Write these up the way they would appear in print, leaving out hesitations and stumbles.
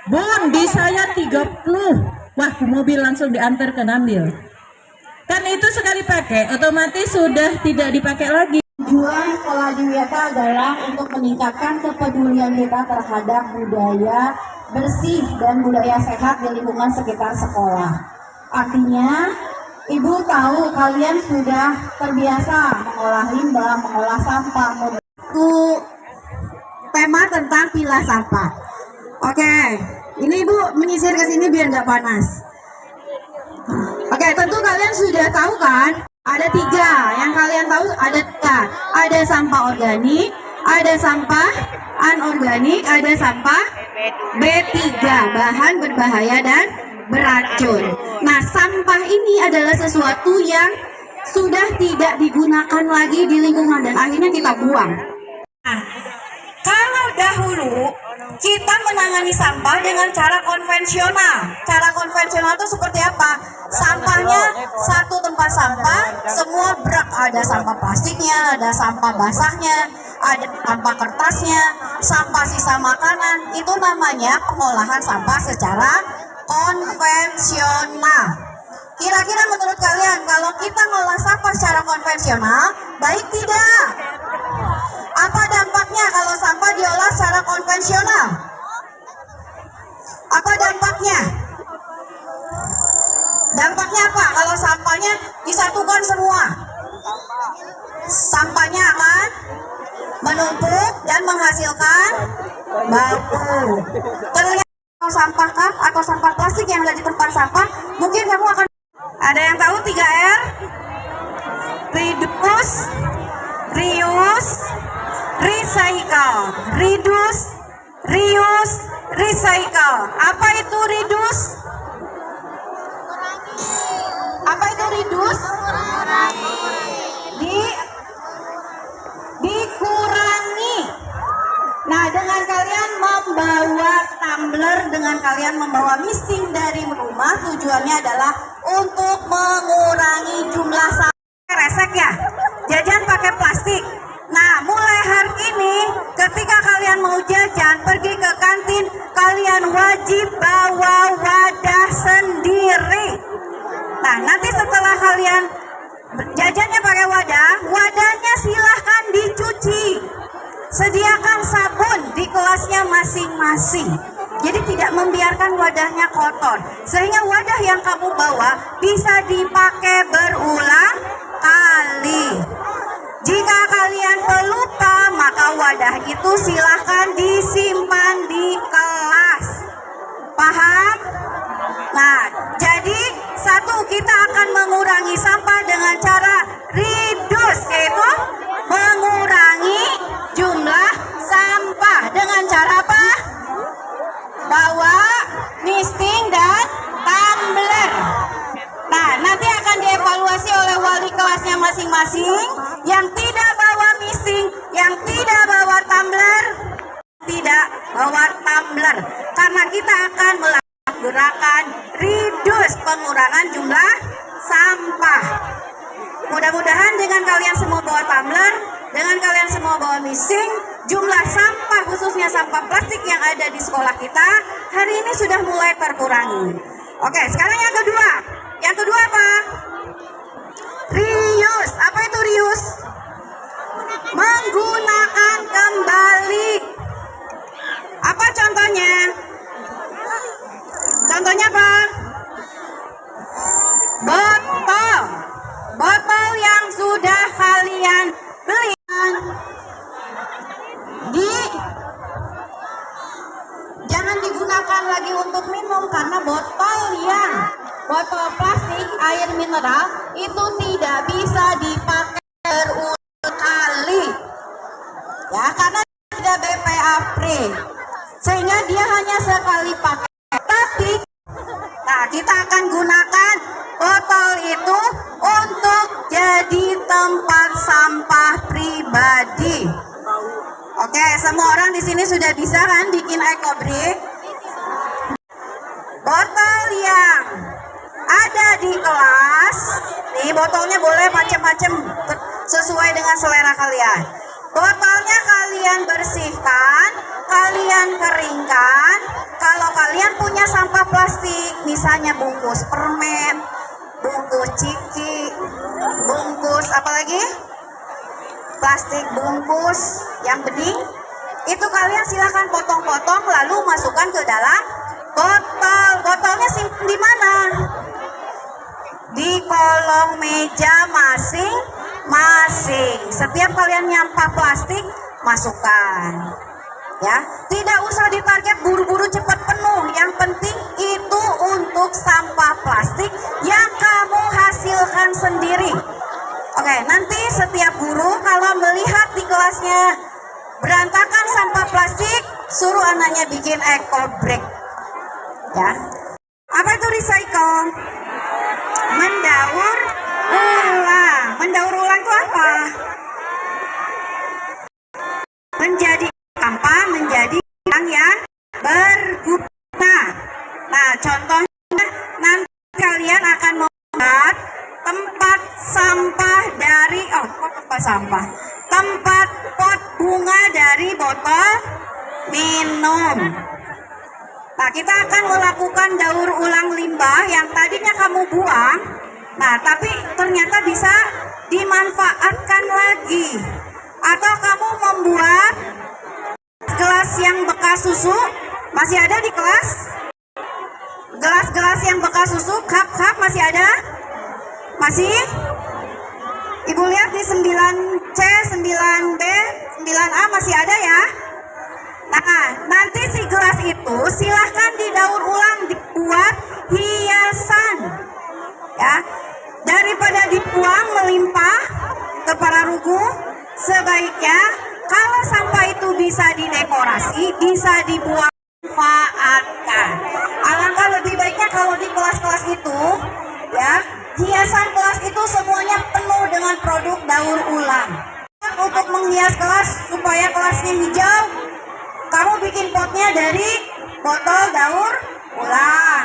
Bun, di saya 30. Wah, mobil langsung diantar ke Nambil. Kan itu sekali pakai, otomatis sudah tidak dipakai lagi. Tujuan sekolah di Wiyata adalah untuk meningkatkan kepedulian kita terhadap budaya bersih dan budaya sehat di lingkungan sekitar sekolah. Artinya, Ibu tahu kalian sudah terbiasa mengolah limbah, mengolah sampah. Itu tema tentang pilah sampah. Oke, ini Ibu menyisir ke sini biar nggak panas. Oke, tentu kalian sudah tahu kan? Ada 3, yang kalian tahu ada 3. Ada sampah organik, ada sampah anorganik, ada sampah B3, bahan berbahaya dan beracun. Nah, sampah ini adalah sesuatu yang sudah tidak digunakan lagi di lingkungan dan akhirnya kita buang. Nah, kalau dahulu kita menangani sampah dengan cara konvensional. Cara konvensional itu seperti apa? Sampahnya satu tempat sampah, semua ada sampah plastiknya, ada sampah basahnya, ada sampah kertasnya, sampah sisa makanan. Itu namanya pengolahan sampah secara konvensional. Kira-kira menurut kalian kalau kita ngolah sampah secara konvensional, baik tidak? Apa dampaknya kalau sampah diolah secara konvensional? Apa dampaknya? Dampaknya apa kalau sampahnya disatukan semua? Sampahnya akan menumpuk dan menghasilkan batu. Terlihat sampah kap atau sampah plastik yang ada di tempat sampah, mungkin kamu akan ada yang tahu 3R? Reduce, reuse, recycle. Reduce, reuse, recycle. Apa itu reduce? Apa itu reduce? Dikurangi. Nah, dengan kalian membawa tumbler, dengan kalian membawa misting dari rumah, tujuannya adalah untuk mengurangi jumlah sampah. Resek ya? Jajan pakai plastik. Nah, mulai hari ini ketika kalian mau jajan, pergi ke kantin, kalian wajib bawa wadah sendiri. Nah, nanti setelah kalian jajannya pakai wadah, wadahnya silahkan dicuci. Sediakan sabun di kelasnya masing-masing. Jadi tidak membiarkan wadahnya kotor. Sehingga wadah yang kamu bawa bisa dipakai berulang kali. Jika kalian pelupa, maka wadah itu silahkan disimpan di kelas. Paham? Nah, jadi satu, kita akan mengurangi sampah dengan cara reduce, yaitu mengurangi jumlah sampah. Dengan cara apa? Bawa misting dan tumbler. Nah, nanti akan dievaluasi oleh wali kelasnya masing-masing. Yang tidak bawa misting, yang tidak bawa tumbler, tidak bawa tumbler. Karena kita akan melakukan gerakan reduce, pengurangan jumlah sampah. Mudah-mudahan dengan kalian semua bawa tumbler, dengan kalian semua bawa misting, jumlah sampah khususnya sampah plastik yang ada di sekolah kita hari ini sudah mulai terkurangi. Oke, sekarang yang kedua. Yang kedua apa? Reuse. Apa itu reuse? Menggunakan kembali. Apa contohnya? Contohnya apa? Botol. Botol yang sudah kalian beli jangan digunakan lagi untuk minum, karena botol plastik air mineral itu tidak bisa dipakai berulang kali. Ya, karena tidak BPA free. Sehingga dia hanya sekali pakai. Tapi kita akan gunakan botol itu untuk jadi tempat sampah pribadi. Oke, semua orang di sini sudah bisa kan bikin ekobrik? Botol yang ada di kelas, nih botolnya boleh macam-macam sesuai dengan selera kalian. Botolnya kalian bersihkan, kalian keringkan. Kalau kalian kalian punya sampah plastik, misalnya bungkus permen, bungkus ciki, bungkus apa lagi? Plastik bungkus yang bening, itu kalian silahkan potong-potong lalu masukkan ke dalam botol. Botolnya simpan di mana? Di kolong meja masing-masing. Setiap kalian nyampah plastik, masukkan. Ya, tidak usah ditarget buru-buru cepat penuh. Yang penting itu untuk sampah plastik yang kamu hasilkan sendiri. Oke, nanti setiap guru kalau melihat di kelasnya berantakan sampah plastik, suruh anaknya bikin eco break. Ya. Apa itu recycle? Mendaur ulang. Mendaur ulang itu apa? Menjadi sampah menjadi barang yang berguna. Nah, contohnya nanti kalian akan membuat tempat sampah dari tempat pot bunga dari botol minum. Nah, kita akan melakukan daur ulang limbah yang tadinya kamu buang, nah tapi ternyata bisa dimanfaatkan lagi. Atau kamu membuat gelas yang bekas susu, masih ada di kelas? Gelas-gelas yang bekas susu, cup masih ada? Masih? Ibu lihat di 9C, 9B, 9A masih ada ya? Nah, nanti si gelas itu silahkan didaur ulang, dibuat hiasan. Ya, daripada dibuang melimpah ke para rugu, sebaiknya kalau sampah itu bisa didekorasi, bisa dibuang, manfaatkan. Alangkah lebih baiknya kalau di kelas-kelas itu, ya, hiasan kelas itu semuanya penuh dengan produk daur ulang. Untuk menghias kelas supaya kelasnya hijau, kamu bikin potnya dari botol daur ulang.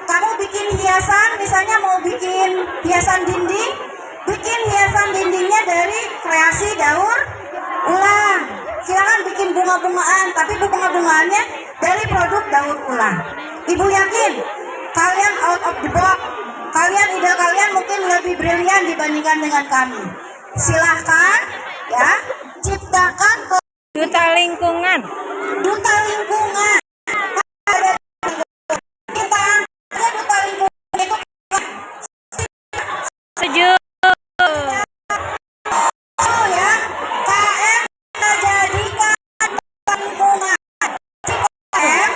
Kamu bikin hiasan, misalnya mau bikin hiasan dinding, bikin hiasan dindingnya dari kreasi daur ulang. Silakan bikin bunga-bungaan, tapi bunga-bungaannya dari produk daur ulang. Ibu yakin kalian out of the box, ide kalian mungkin lebih brilian dibandingkan dengan kami. Silahkan ya, ciptakan Duta Lingkungan. duta lingkungan. Kita ada duta lingkungan itu Setuju. ya, KM kita jadikan duta lingkungan. KM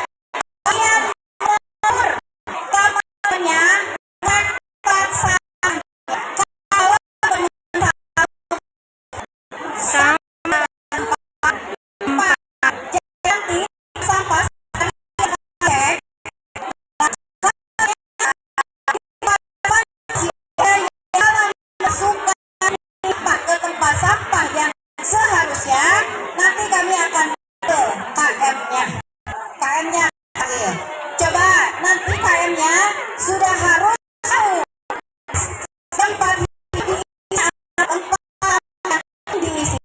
yang pertamanya tempat sampah. Kalau Sama nanti sampah cek masukkan ke tempat sampah yang seharusnya nanti kami akan ke KM-nya coba nanti KM-nya sudah harus tahu tempat ini tempat yang diisi.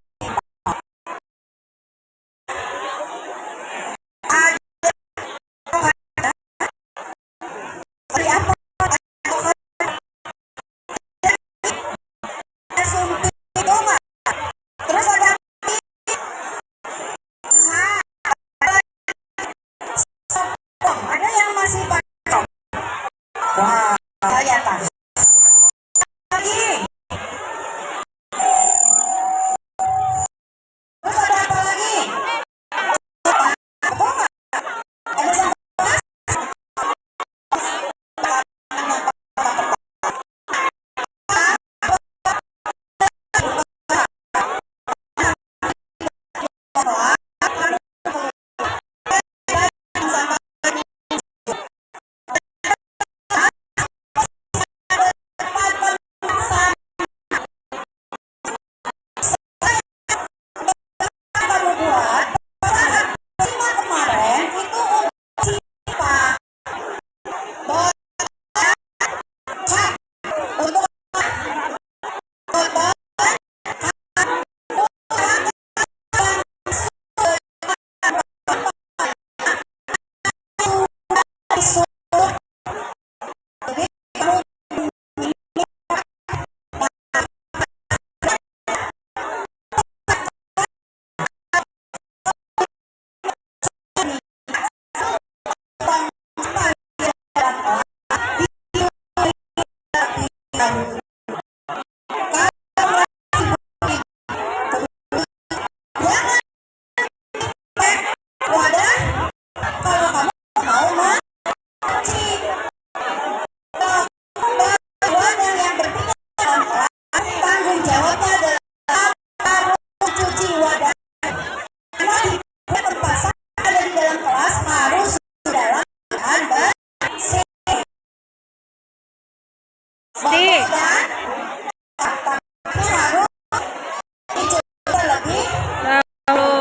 Beri apa? Sumpit domba. Terus ada sopong. Ada yang masih pakai. Wah. Pasti. Tapi harus dicoba lebih. Lalu.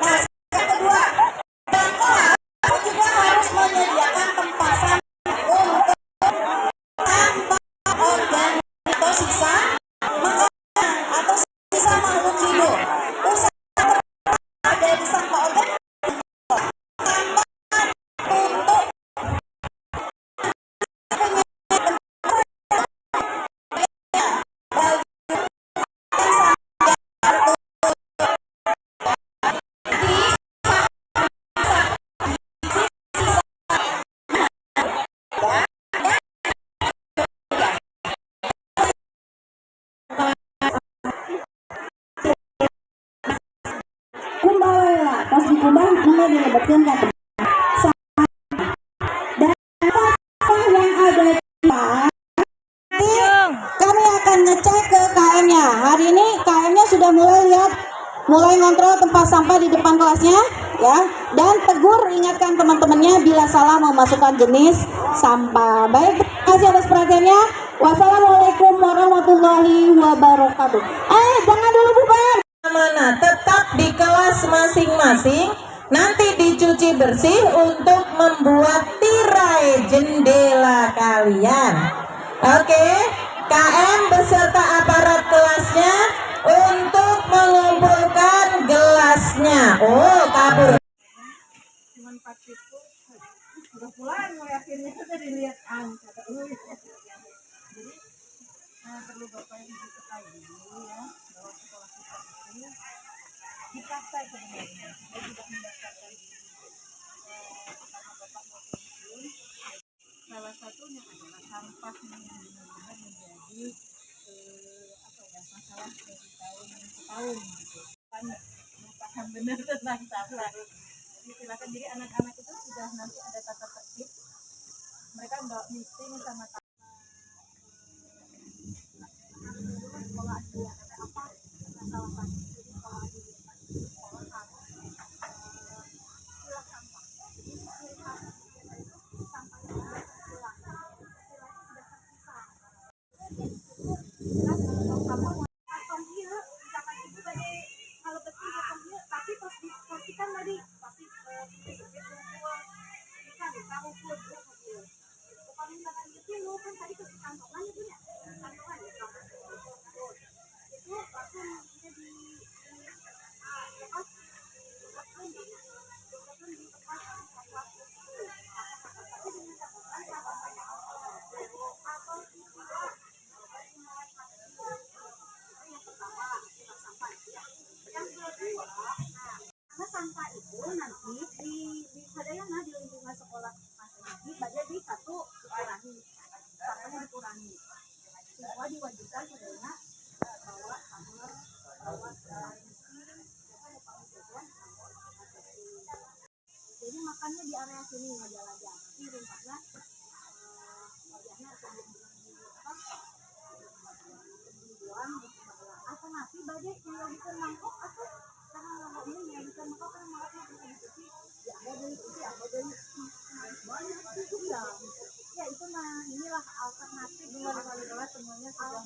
Nah, yang kedua, bangku juga harus menyediakan tempasan untuk sampah organik atau sisa makanan atau sisa makhluk hidup. Usaha dari sampah organik untuk kumbala pas dikumbang ini dilebatkan ke dan sampah yang ada di kami akan ngecek ke KM-nya. Hari ini KM-nya sudah mulai ngontrol tempat sampah di depan kelasnya ya, dan tegur ingatkan teman-temannya bila salah memasukkan jenis sampah. Baik, terima kasih atas perhatiannya. Wassalamualaikum warahmatullahi wabarakatuh. Jangan dulu bubar. Mana tetap di kelas masing-masing, nanti dicuci bersih untuk membuat tirai jendela kalian. Oke, KM beserta aparat kelasnya untuk mengumpulkan gelasnya. Oh, kabur. Salah satunya adalah sampah yang benar-benar menjadi masalah dari tahun ke tahun gitu. Paham benar tentang sampah. Jadi silakan, jadi anak-anak itu sudah nanti ada tata tertib. Mereka nggak meeting sama sampah itu nanti di Sadayana di lingkungan sekolah jadi satu dikurangi, sampahnya dikurangi, semua diwajibkan Sadayana bawa tumbler, bawa jadi makannya di area sini nggak jalan-jalan, tapi rumpahnya wajahnya buang atau nasi badai yang bisa mangkok atau karena nggak ini yang bisa mangkok kan malah dicuci ya ada dari banyak itu ya itu nah inilah alternatif dua kali semuanya sudah